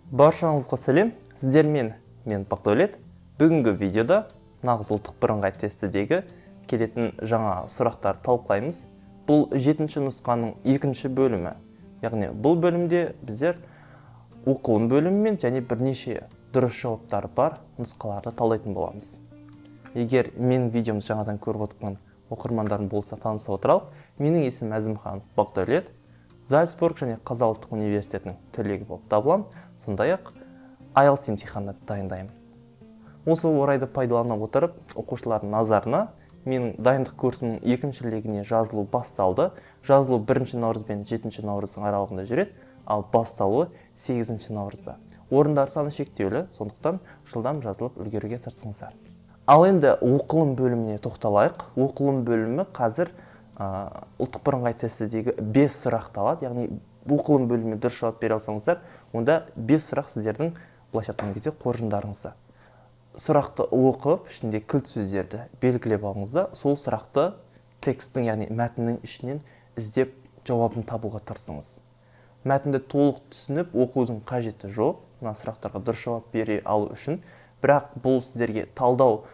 Баршаңызға сәлем, сіздермен мен Бақдәулет. Бүгінгі видеода нағыз ұлттық бірыңғай тестідегі келетін жаңа сұрақтар талқылаймыз. Бұл 7-ші нұсқаның 2-ші бөлімі. Яғни бұл бөлімде біздер оқылым бөлімімен және бірнеше дұрыс жауаптары бар нұсқаларды талдайтын боламыз. Егер мен видеомды жаңадан көріп отырған оқырмандарым болса таныса отыралық, менің есімім Әзімхан Бақдәулет, Зальцбург және Қазақ ұлттық университетінің түлегі болып табылам. Сондай-ақ IELTS емтиханына дайындаймын. Осы орайды пайдалана отырып, оқушылардың назарына менің дайындық курсының 2-ші легіне жазылу басталды. Жазылу 1-ші наурыз бен 7-ші наурыздың аралығында жүреді, ал басталуы 8-ші наурызда. Орындар саны шектеулі, сондықтан жылдам жазылып үлгеруге тырысыңыздар. Ал енді оқылым бөліміне тоқталайық. Оқылым бөлімі қазір ұлттық бірыңғай тестідегі 5 сұрақты алады, яғни оқылым бөліміне дұрыс жауап бере алсаңыздар, онда 5 сұрақ сіздердің былайша айтқан кезде қоржындарыңызда. Сұрақты оқып, ішінде кілт сөздерді белгілеп алыңыздар, сол сұрақты текстің, яғни мәтіннің ішінен іздеп жауабын табуға тырысыңыз. Мәтінді толық түсініп оқудың қажеті жоқ, мына сұрақтарға дұрыс жауап бере алу үшін, бірақ бұл сіздерге талдау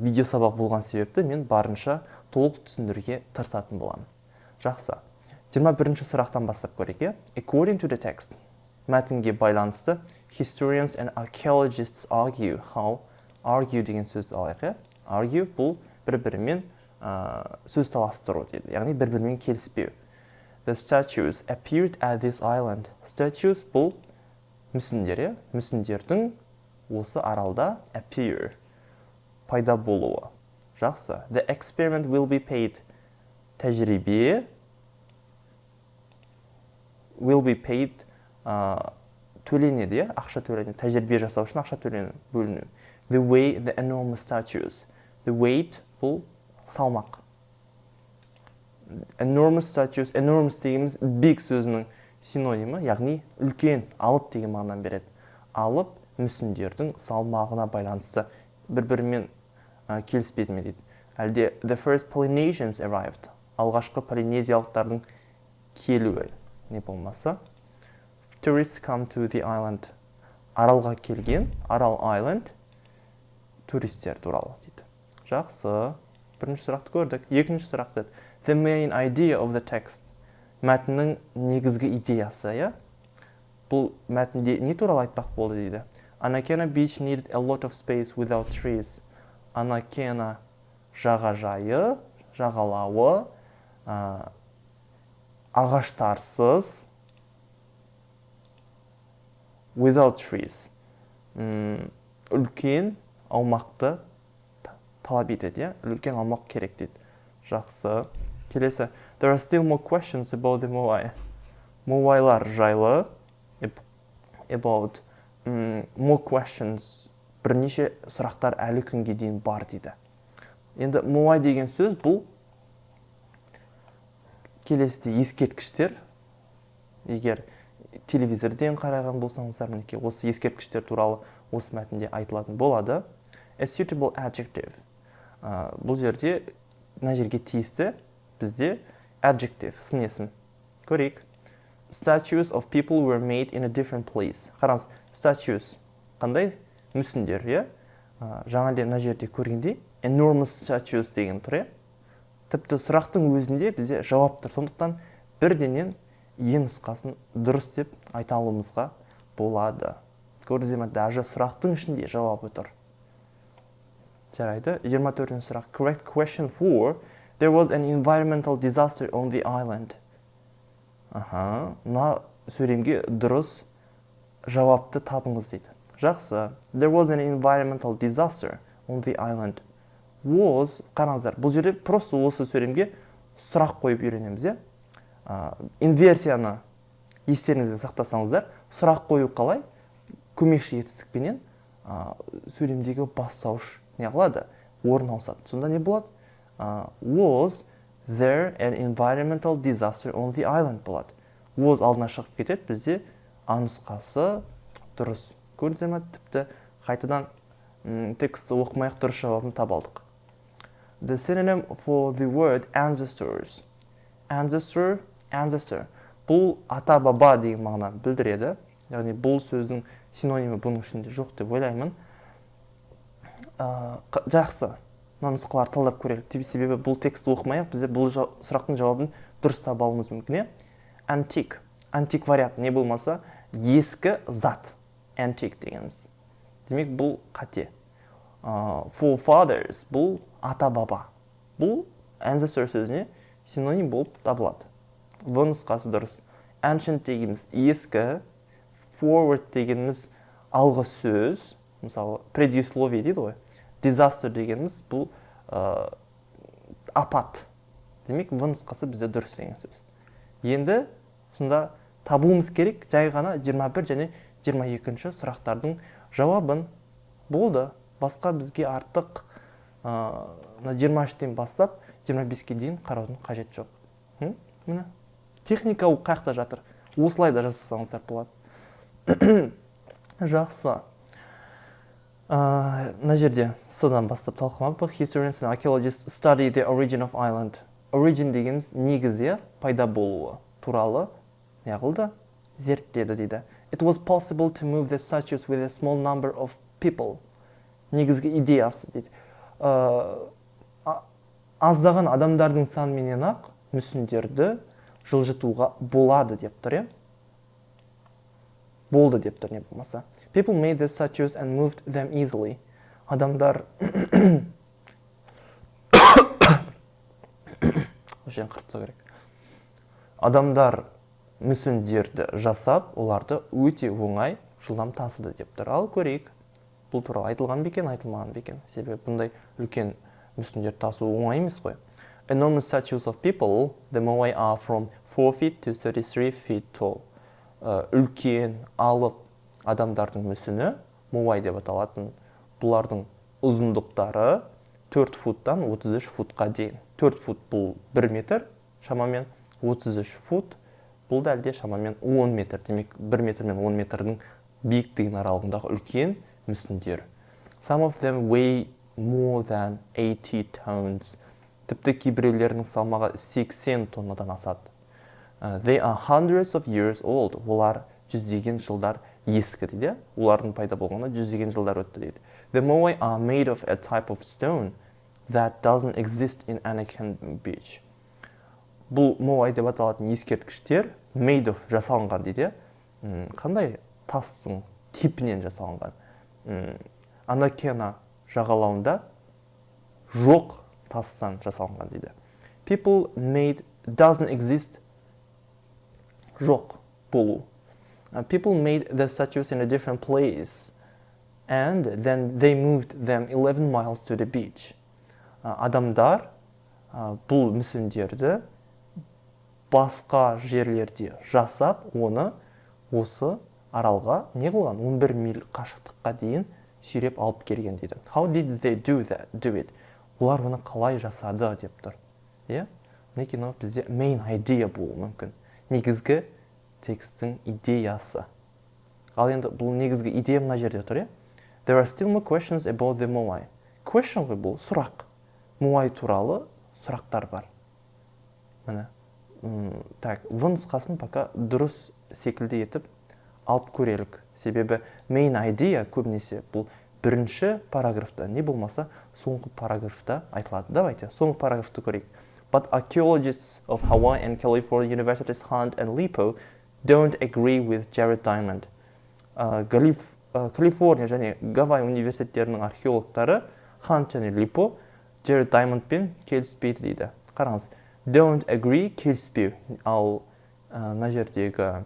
видео сабақ болған себепті мен барынша толық түсіндіруге тырысатын боламын. Жақсы. 21-ші сұрақтан бастап көрейік. According to the text, мәтінге байланысты historians and archaeologists argue how. Argue деген сөз алайық. Argue бұл бір-бірімен сөз таластыру дейді, яғни бір-бірімен келіспеу. The statues appeared at this island. Statues бұл мүсіндер, мүсіндердің осы аралда appear пайда болуы. Жақсы. The experiment will be paid. Тәжірибе will be paid төленеді, ақша төленеді. Тәжірибе жасау үшін ақша бөліну. The weight, the enormous statues. The weight бұл салмақ. Enormous statues, enormous дегеніміз big сөзінің синонимі, яғни үлкен, алып деген мағынаны береді. Алып мүсіндердің салмағына байланысты бір-бірімен келіспеді ме дейді. Әлде the first Polynesians arrived. Алғашқы полинезиялықтардың келуі не болмаса. Tourists come to the island. Аралға келген, Арал island туристер туралы дейді. Жақсы. Бірінші сұрақты көрдік. Екінші сұрақ дейді. The main idea of the text. Мәтіннің негізгі идеясы, бұл мәтінде не туралы айтпақ болды дейді. Anakena beach needed a lot of space without trees. Anakena жағажайы, жағалауы, ағаштарсыз, without trees. Үлкен аумақты талап етеді, үлкен аумақ керек дейді. Жақсы. Келесі. There are still more questions about the Moai. Moайлар жайлы, about more questions. Бірнеше сұрақтар әлі күнге дейін бар дейді. Енді Moai деген сөз бұл келесіде ескерткіштер. Егер телевизорден қараған болсаңыздар, мінекей осы ескерткіштер туралы осы мәтінде айтылатын болады. A suitable adjective. Бұл жерде мына жерге тиісті бізде adjective, сын есім. Көрейік. Statues of people were made in a different place. Қараңыз, statues қандай? Мүсіндер, жаңалде мына жерде көргендей enormous statues деген тұр. Тіпті сұрақтың өзінде бізде жауап тұр. Сондықтан бірденен ең нұсқасын дұрыс деп айта алуымызға болады. Көрдіңіздер ме, даже сұрақтың ішінде жауабы тұр. Жарайды. 24-ші сұрақ. Correct question 4. There was an environmental disaster on the island. Мына сөйлемге дұрыс жауапты табыңыз дейді. Жақсы. There was an environmental disaster on the island. Was, қараңыздар, бұл жерде просто осы сөйлемге сұрақ қойып үйренеміз. Инверсияны естеріңізде сақтасаңыздар, сұрақ қою қалай? Көмекші етістікпенен сөйлемдегі бастауыш не қылады? Орын ауысады. Сонда не болады? Was there an environmental disaster on the island болады. Was алдына шығып кетеді, бізде нұсқасы дұрыс. Көрдіңіздер ме, тіпті қайтадан тексті оқымайық дұрыс жауабын таба алдық. The synonym for the word ancestors. Ancestor. Бұл ата-баба деген мағынаны білдіреді. яғни бұл сөздің синонимі бұның ішінде жоқ деп ойлаймын. Жақсы, мына нұсқаларды талдап көрелік. Себебі бұл текстті оқымай-ақ бізде бұл сұрақтың жауабын дұрыс таба алуымыз мүмкін. Antique. Антиквариат не болмаса ескі зат. Antique дегеніміз. Демек бұл қате. Forefathers бұл ата-баба. Бұл ancestor сөзіне синоним болып табылады. В нұсқасы дұрыс. Ancient дегеніміз ескі, forward дегеніміз алғы сөз, мысалы предисловие дейді ғой. Disaster дегеніміз бұл апат. Демек, в нұсқасы бізде дұрыс деген сөз. Енді сонда табуымыз керек жай ғана 21 және 22-ші сұрақтардың жауабын. Болды. Басқа бізге артық 23-тен бастап 25-ке дейін қараудың қажет жоқ. Міне. Техника ол қаяқта жатыр. Осылай да жасасаңыздар болады. Жақсы. Мына жерде содан бастап талқыламақ. Historians and archaeologists study the origin of island. Origin дегеніміз негізі пайда болуы туралы неғылды? Зерттеді дейді. It was possible to move the statues with a small number of people. Негізгі идеясы дейді. Аздаған адамдардың саныменен ақ мүсіндерді жылжытуға болады деп тұр, болды деп тұр, не болмаса. People made the statues and moved them easily. Адамдар Адамдар мүсіндерді жасап, оларды өте оңай жылдам тасыды деп тұр. Ал көрейік. Бұл туралы айтылған бекен, айтылмаған бекен. Себебі бұндай үлкен мүсіндер тасу оңай емес қой. Enormous statues of people, the Moai are from 4 feet to 33 feet tall. Үлкен, алып адамдардың мүсіні, Moai деп аталатын, бұлардың ұзындықтары 4 футтан 33 футқа дейін. 4 фут бұл 1 метр, шамамен 33 фут, бұл да әлде шамамен 10 метр. Демек, 1 метр мен 10 метрдің биіктігін аралығындағы үлкен мүсіндер. Some of them weigh more than 80 tons. Тіпті кейбіреулерінің салмағы 80 тоннадан асады. They are hundreds of years old. Олар жүздеген жылдар ескі дейді. Олардың пайда болғаны жүздеген жылдар өтті дейді. The Moai are made of a type of stone that doesn't exist in Anakin Beach. Бұл Moai деп аталатын ескерткіштер made of жасалынған дейді. Қандай тастың типінен жасалынған? Анакена жағалауында жоқ тастан жасалынған дейді. People made doesn't exist жоқ болу. People made the statues in a different place and then they moved them 11 miles to the beach. Адамдар бұл мүсіндерді басқа жерлерде жасап, оны осы аралға не қылған? 11 миль қашықтыққа дейін сүйреп алып келген дейді. How did they do it? Олар оны қалай жасады деп тұр. Мінекей бізде main idea болуы мүмкін. Негізгі текстің идеясы. Ал енді бұл негізгі идея мына жерде тұр. There are still more questions about the Moai. Question ғой бұл, сұрақ. Moai туралы сұрақтар бар. Міне. Так, в нұсқасын пока дұрыс секілді етіп алып көрелік. Себебі main idea көбінесе бұл бірінші параграфта, не болмаса соңғы параграфта айтылады. Давайте, соңғы параграфты көрейік. But archaeologists of Hawaii and California universities Hunt and Lipo don't agree with Jared Diamond. Калифорния және Гавай университеттерінің археологтары Hunt және Lipo Jared Diamondпен келіспейді дейді. Қараңыз, don't agree келіспеу. Ал мына жердегі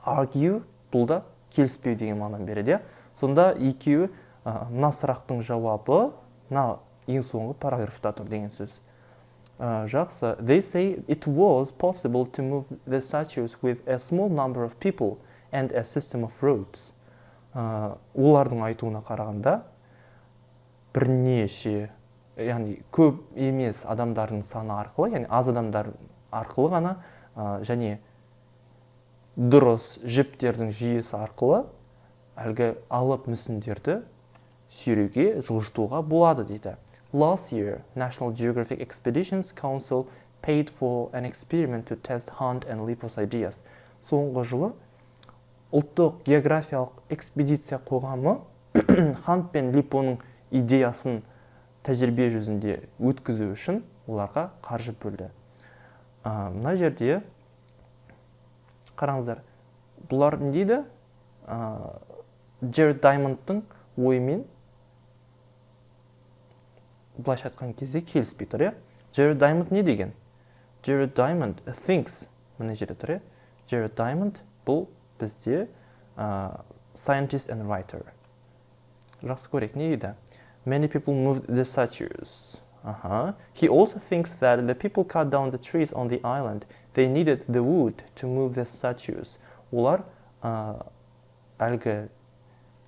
argue бұл да келіспеу деген мағынаны береді. Сонда екеуі мына сұрақтың жауабы мына ең соңғы параграфта тұр деген сөз. Жақсы. They say it was possible to move the statues with a small number of people and a system of ropes. Олардың айтуына қарағанда бірнеше, яғни көп емес адамдардың саны арқылы, яғни аз адамдар арқылы ғана және дұрыс жіптердің жүйесі арқылы әлгі алып мүсіндерді сүйреуге жылжытуға болады дейді. Last year, National Geographic Expeditions Council paid for an experiment to test Hunt and Lipo's ideas. Соңғы жылы ұлттық географиялық экспедиция қоғамы Хант пен Липоның идеясын тәжірибе жүзінде өткізу үшін оларға қаржы бөлді. Мына жерде қараңыздар, бұлар не дейді? Джеред Даймондтың ойымен былайша айтқан кезде келіспей тұр, Джеред Даймонд не деген? Джеред Даймонд thinks, мына жерде тұр, Джеред Даймонд бұл бізде scientist and writer. Жақсы көрейік, не дейді? Many people moved the statues. He also thinks that the people cut down the trees on the island. They needed the wood to move the statues. Олар әлгі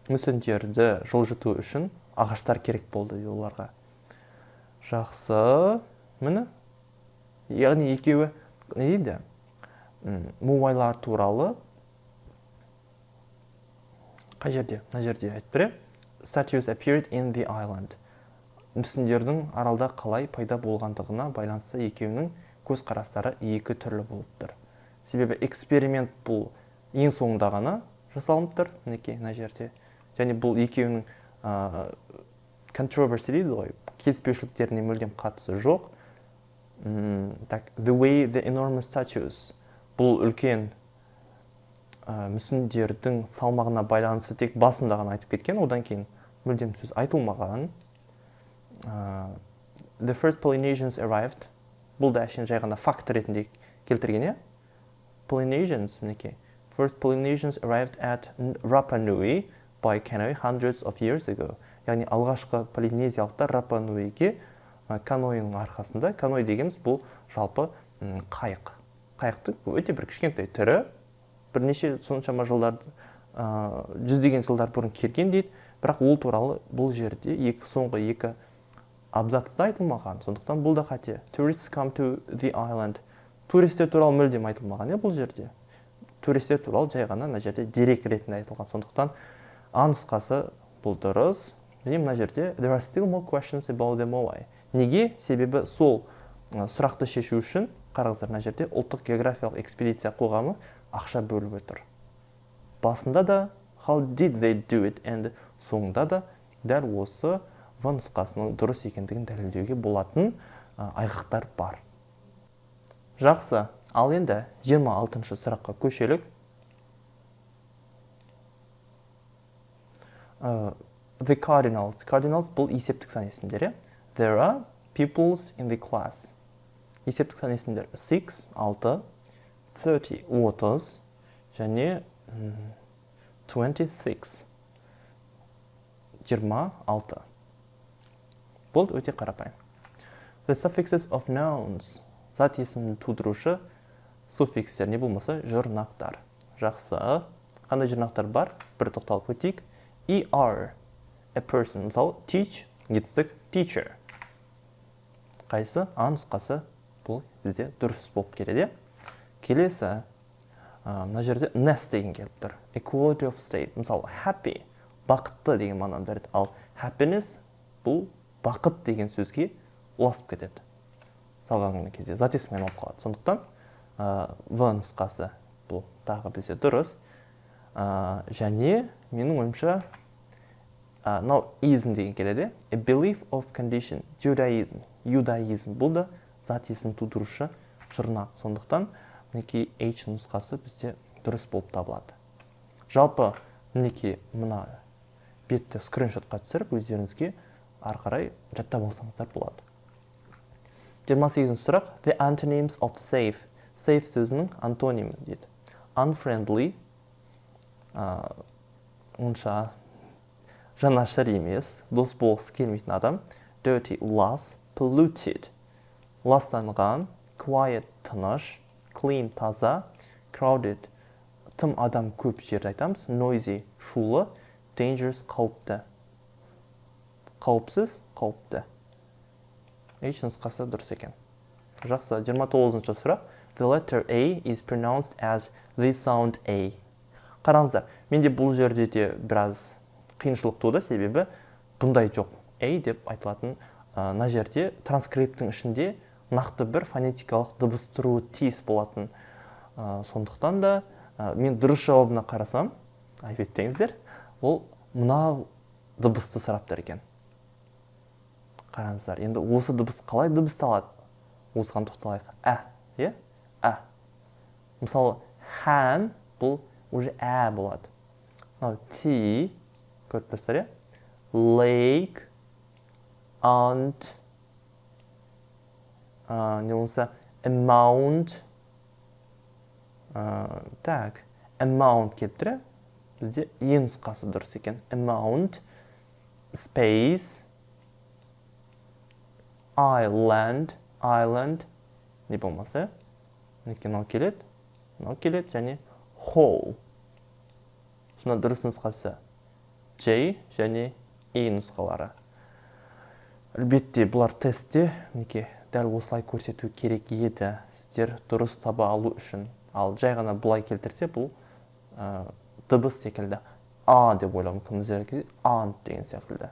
мүсіндерді жылжыту үшін ағаштар керек болды оларға. Жақсы. Міне. Яғни екеуі не дейді? Муайлар туралы қай жерде? Мына жерде айтты. Statues appeared in the island. Мүсіндердің аралда қалай пайда болғандығына байланысты екеуінің көзқарастары екі түрлі болып тұр. Себебі эксперимент бұл ең соңында ғана жасалынып тұр, мінекей мына жерде. Және бұл екеуінің controversy дейді ғой, келіспеушіліктеріне мүлдем қатысы жоқ. The way the enormous statues, бұл үлкен мүсіндердің салмағына байланысты тек басында ғана айтып кеткен, одан кейін мүлдем сөз айтылмаған. The first Polynesians arrived. Бұл да әшейін жай ғана факт ретінде келтірген, Polynesians, мінекей. First Polynesians arrived at Rapa Nui by canoe hundreds of years ago. Яғни алғашқы полинезиялықтар Рапа Нуиге канойының арқасында, каной дегеніміз бұл жалпы қайық. Қайықтың өте бір кішкентай түрі, бірнеше соншама жылдар, жүздеген жылдар бұрын келген дейді, бірақ ол туралы бұл жерде соңғы екі абзацта айтылмаған. Сондықтан бұл да қате. Tourists come to the island. Туристер туралы мүлдем айтылмаған, бұл жерде. Туристер туралы жай ғана мына жерде дерек ретінде айтылған. Сондықтан А нұсқасы бұл дұрыс. Және мына жерде there are still more questions about the Moai. Неге? Себебі сол сұрақты шешу үшін қараңыздар, мына жерде ұлттық географиялық экспедиция қоғамы ақша бөліп отыр. Басында да how did they do it and соңында да дәл осы В нұсқасының дұрыс екендігін дәлелдеуге болатын айғақтар бар. Жақсы, ал енді 26-шы сұраққа көшелік. The cardinals. Cardinals бұл есептік сан есімдері. There are pupils in the class. Есептік сан есімдер 6, 6, 30, 30, және 26, 26. Бұл өте қарапайым. The suffixes of nouns. Зат есімін тудырушы суффикстер не болмаса жұрнақтар. Жақсы. Қандай жұрнақтар бар? Бір тоқталып өтейік. ER. A person. Мысалы, teach, етістік teacher. Қайсы? А нұсқасы бұл бізде дұрыс болып келеді. Келесі, мына жерде ness деген келіп тұр. Equality of state. Мысалы, happy, бақытты деген мағынаны береді. Ал happiness бұл бақыт деген сөзге ұласып кетеді. Салған кезде зат есіммен алып қалады. Сондықтан В нұсқасы бұл тағы бізде дұрыс. Және менің ойымша now ism деген келеді. A belief of condition, Judaism, Юдаизм. Бұл да зат есім тудырушы жұрнақ. Сондықтан мінекей H нұсқасы бізде дұрыс болып табылады. Жалпы мінекей мына бетті скриншотқа түсіріп өздеріңізге ары қарай жаттап алсаңыздар болады. 28-ші сұрақ. The antonyms of safe. Safe сөзінің антонимі дейді. Unfriendly, онша жанашыр емес, дос болғысы келмейтін адам. Dirty, лас. Polluted, ластанған. Quiet, тыныш. Clean, таза. Crowded, тым адам көп жерді айтамыз. Noisy, шулы. Dangerous, қауіпті. Қауіпсіз, қауіпті. H нұсқасы дұрыс екен. Жақсы, 29-ші сұрақ. The letter A is pronounced as the sound A. Қараңыздар, менде бұл жерде де біраз қиыншылық туды, себебі бұндай жоқ. A деп айтылатын мына жерде транскриптің ішінде нақты бір фонетикалық дыбыс тұруы тиіс болатын. Сондықтан да Мен дұрыс жауабына қарасам, айып етпеңіздер, ол мына дыбысты сұраптар екен. Қараңыздар, енді осы дыбыс қалай дыбысталады? Осыған тоқталайық. Е? Мысалы, хан бұл уже болады. T, көріп тұрсыздар, е? Lake, aunt, не болса, amount, amount келіп тұр, бізде ең нұсқасы дұрыс екен. Amount, space, island, не болмаса, мынау келеді, және whole. Шына дұрыс нұсқасы J және E нұсқалары. Әлбетте, бұлар тестте, дәл осылай көрсету керек еді, сіздер дұрыс таба алу үшін. Ал жай ғана бұлай келтірсе, бұл дыбыс секілді. Деп ойлау мүмкін өздеріңізге, aunt деген секілді.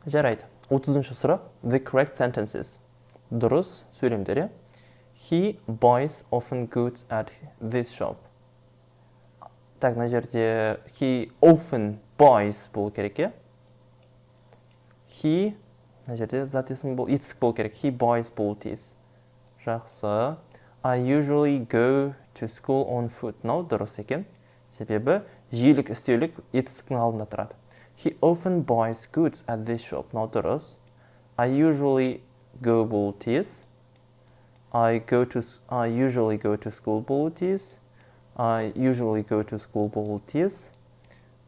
Жарайды. 30-шы сұрақ. The correct sentences. Дұрыс сөйлемдері. He buys often goods at this shop. Так, мына жерде he often buys болу керек, е? He, мына жерде зат есім етістік болу керек. He buys болу тиіс. Жақсы. I usually go to school on foot. Дұрыс екен. Себебі жиілік үстеулік етістіктің алдында тұрады. He often buys goods at this shop. Дұрыс. I usually go болу тиіс. I usually go to school болу тиіс. I usually go to school болу тиіс.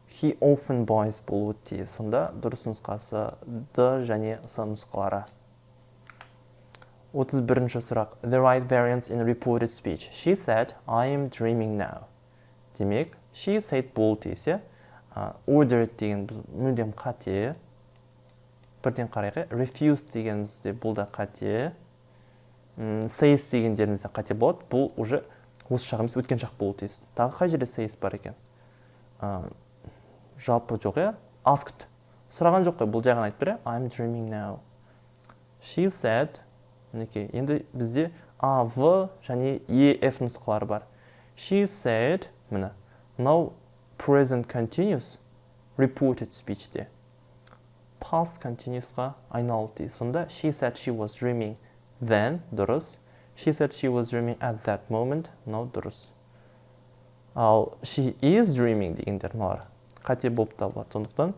He often buys болу тиіс. Сонда дұрыс нұсқасы D және С нұсқалары. 31-ші сұрақ. The right variance in reported speech. She said, I am dreaming now. Демек, she said болу тиіс. Ordered деген мүлдем қате. Бірден қарайғы. Refused дегенімізде бұл да қате. Says дегендерімізде қате болады. Бұл уже осы шағымыз өткен шақ болу тиіс. Тағы қай жерде says бар екен? Жалпы жоқ, е? Asked. Сұраған жоқ қой, бұл жағын айтып бере. I'm dreaming now. She said, енді бізде A, V және E, F нұсқалары бар. She said, now present continuous reported speechте. Past continuousқа айналу тиіс. Сонда she said she was dreaming then, дұрыс. She said she was dreaming at that moment, дұрыс. Ал she is dreaming дегендер мыналар қате болып табылады. Сондықтан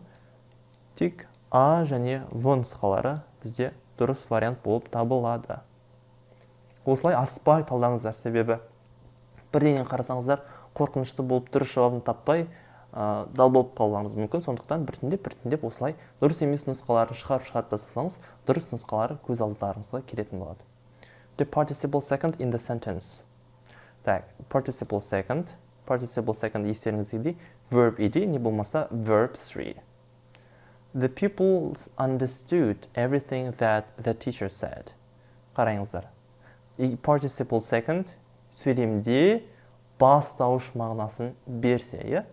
тек А және В нұсқалары бізде дұрыс вариант болып табылады. Осылай асықпай талдаңыздар, себебі бірдеңен қарасаңыздар қорқынышты болып дұрыс жауабын таппай дал болып қалуыңыз мүмкін. Сондықтан біртіндеп осылай дұрыс емес нұсқаларын шығарып тастасаңыз, дұрыс нұсқалары көз алдарыңызға келетін болады. The participle second in the sentence. Так, participle second естеріңіздегідей verb ed не болмаса verb 3. The pupils understood everything that the teacher said. Қараңыздар. Participle second сөйлемде бастауыш мағынасын берсе, е?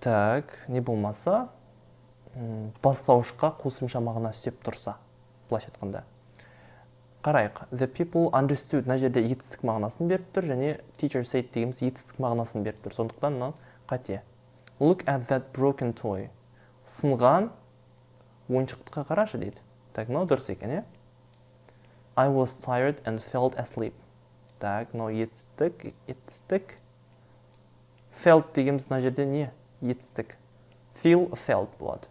Так, не болмаса бастауышқа қосымша мағына істеп тұрса, былайша айтқанда. Қарайық. The people understood мына жерде етістік мағынасын беріп тұр, және teacher said дегеніміз етістік мағынасын беріп тұр. Сондықтан мынау қате. Look at that broken toy. Сынған ойыншыққа қарашы дейді. Так, мынау дұрыс екен, е? I was tired and fell asleep. Так, мынау етістік. Felt дегеніміз мына жерде не? Етістік. Felt болады.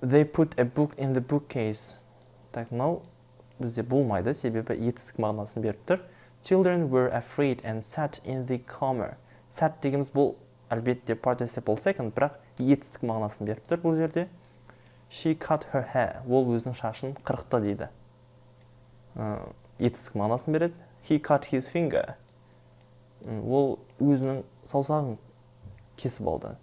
They put a book in the bookcase. Так, мынау бізде болмайды, себебі етістік мағынасын беріп тұр. Children were afraid and sat in the corner. Sat дегеніміз бұл әлбетте participle second, бірақ етістік мағынасын беріп тұр бұл жерде. She cut her hair. Ол өзінің шашын қырықты дейді. Етістік мағынасын береді. He cut his finger. Ол өзінің саусағын кесіп алды.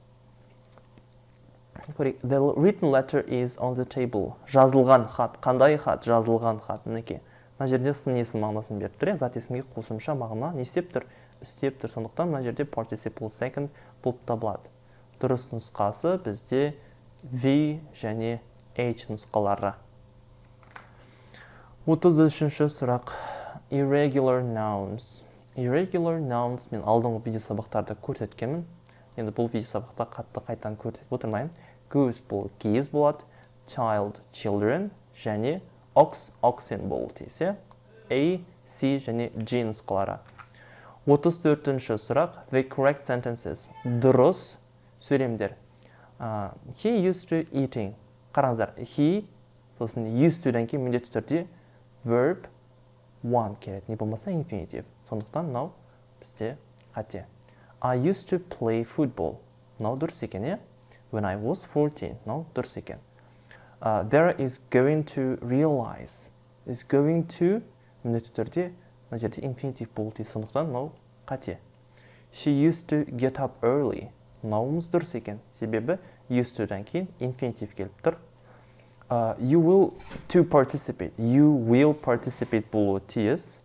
The written letter is on the table. Жазылған хат. Қандай хат? Жазылған хат. Мінекей. Мына жерде сын есім мағынасын беріп тұр. Зат есімге қосымша мағына не істеп тұр? Істеп тұр. Сондықтан мына жерде participle second болып табылады. Дұрыс нұсқасы бізде V және H нұсқалары. 33-ші сұрақ. Irregular nouns. Irregular nouns мен алдыңғы видео сабақтарда көрсеткенмін. Енді бұл видео сабақта қатты қайтадан көрсетіп отырмаймын. Goose бұл geese болады, child, children және ox, oxen болу тиіс. A, C және G нұсқалары. 34-ші сұрақ. The correct sentences. Дұрыс сөйлемдер. He used to eating. Қараңыздар. He, сосын used to-дан кейін міндетті түрде verb one келеді. Не болмаса infinitive. Сондықтан мынау бізде қате. I used to play football. Мынау дұрыс екен, When I was 14. Мынау дұрыс екен. There is going to realize. Is going to міндетті түрде мына жерде infinitive болу тиіс. Сондықтан мынау қате. She used to get up early. Мынауымыз дұрыс екен. Себебі used to-дан кейін infinitive келіп тұр. You will to participate. You will participate болуы тиіс.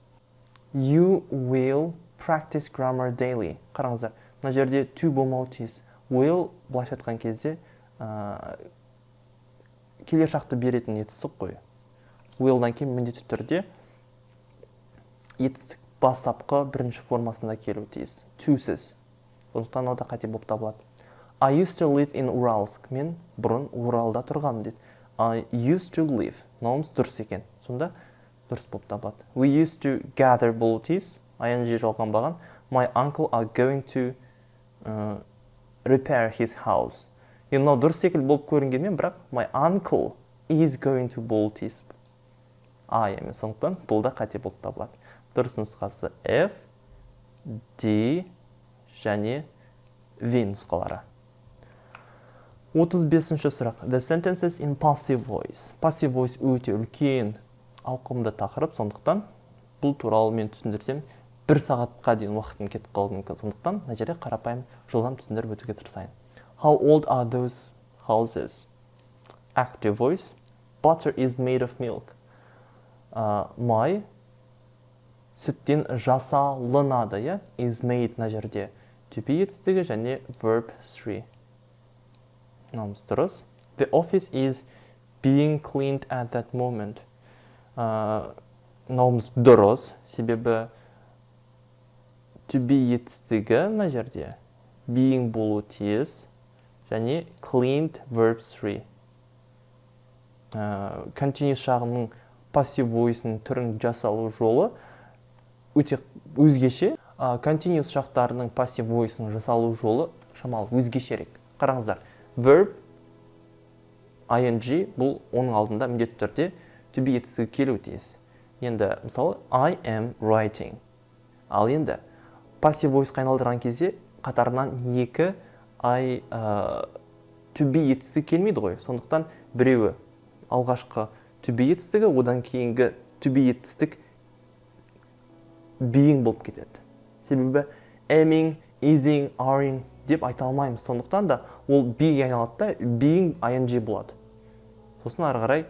You will practice grammar daily. Қараңыздар, мына жерде to болмауы тиіс. Will былайша айтқан кезде келер шақты беретін етістік қой. Willдан кейін міндетті түрде етістік бастапқы бірінші формасында келуі тиіс. To-сіз. Сондықтан ода қате болып табылады. I used to live in Uralsk. Мен бұрын Уралда тұрғанмын дейді. I used to live. Мынауымыз дұрыс екен. Сонда дұрыс болып табылады. We used to gather болу тиіс. ing жалғанбаған. My uncle are going to repair his house. Енді мынау дұрыс секілді болып көрінгенмен, бірақ my uncle is going to болу тиіс. Емес. Сондықтан бұл да қате болып табылады. Дұрыс нұсқасы F, D және V нұсқалары. 35-ші сұрақ. The sentences in passive voice. Passive voice өте үлкен ауқымды тақырып, сондықтан бұл туралы мен түсіндірсем 1 сағатқа дейін уақытым кетіп қалуы мүмкін. Сондықтан мына жерде қарапайым жылдам түсіндіріп өтуге тырысайын. How old are those houses? Active voice. Butter is made of milk. Май сүттен жасалынады, is made мына жерде to be етістігі және verb 3. Намыз дұрыс. The office is being cleaned at that moment. Намыз дұрыс. Себебі to be етістігі мына жерде being болу тиіс және cleaned verb 3. Continuous шағының passive voice'ның түрін жасалу жолы өте өзгеше. Continuous шақтарының passive voice'ның жасалу жолы шамалы өзгешерек. Қараңыздар. Verb ing бұл оның алдында міндетті түрде to be етістігі келуі тиіс. Енді мысалы I am writing. Ал енді passive voice айналдырған кезде қатарынан екі to be етістігі келмейді ғой. Сондықтан біреуі алғашқы to be етістігі, одан кейінгі to be етістік being болып кетеді. Себебі aming, ising, aring деп айта алмаймыз. Сондықтан да ол being айналады да being ing болады. Сосын ары қарай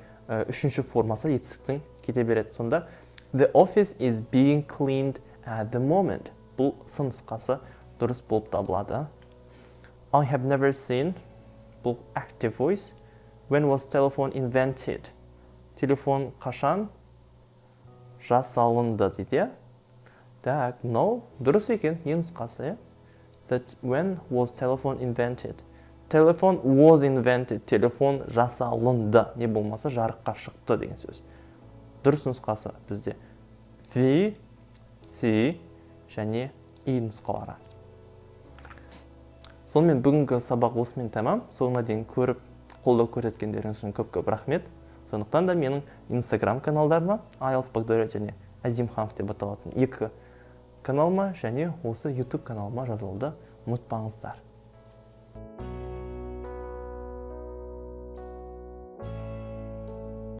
үшінші формасы етістіктің кете береді. Сонда the office is being cleaned at the moment. Бұл сын нұсқасы дұрыс болып табылады. I have never seen. Бұл active voice. When was telephone invented? Телефон қашан жасалынды дейді. Так, no, дұрыс екен, не нұсқасы, That when was telephone invented? Telephone was invented. Телефон жасалынды. Не болмаса жарыққа шықты деген сөз. Дұрыс нұсқасы бізде V, C және E нұсқалары. Сонымен бүгінгі сабақ осымен тәмам. Соңына дейін көріп, қолдау көрсеткендеріңіз үшін көп-көп рахмет. Сондықтан да менің Instagram каналдарыма IELTS Baghdad және Азимханов деп аталатын екі каналыма және осы YouTube каналыма жазылуды ұмытпаңыздар.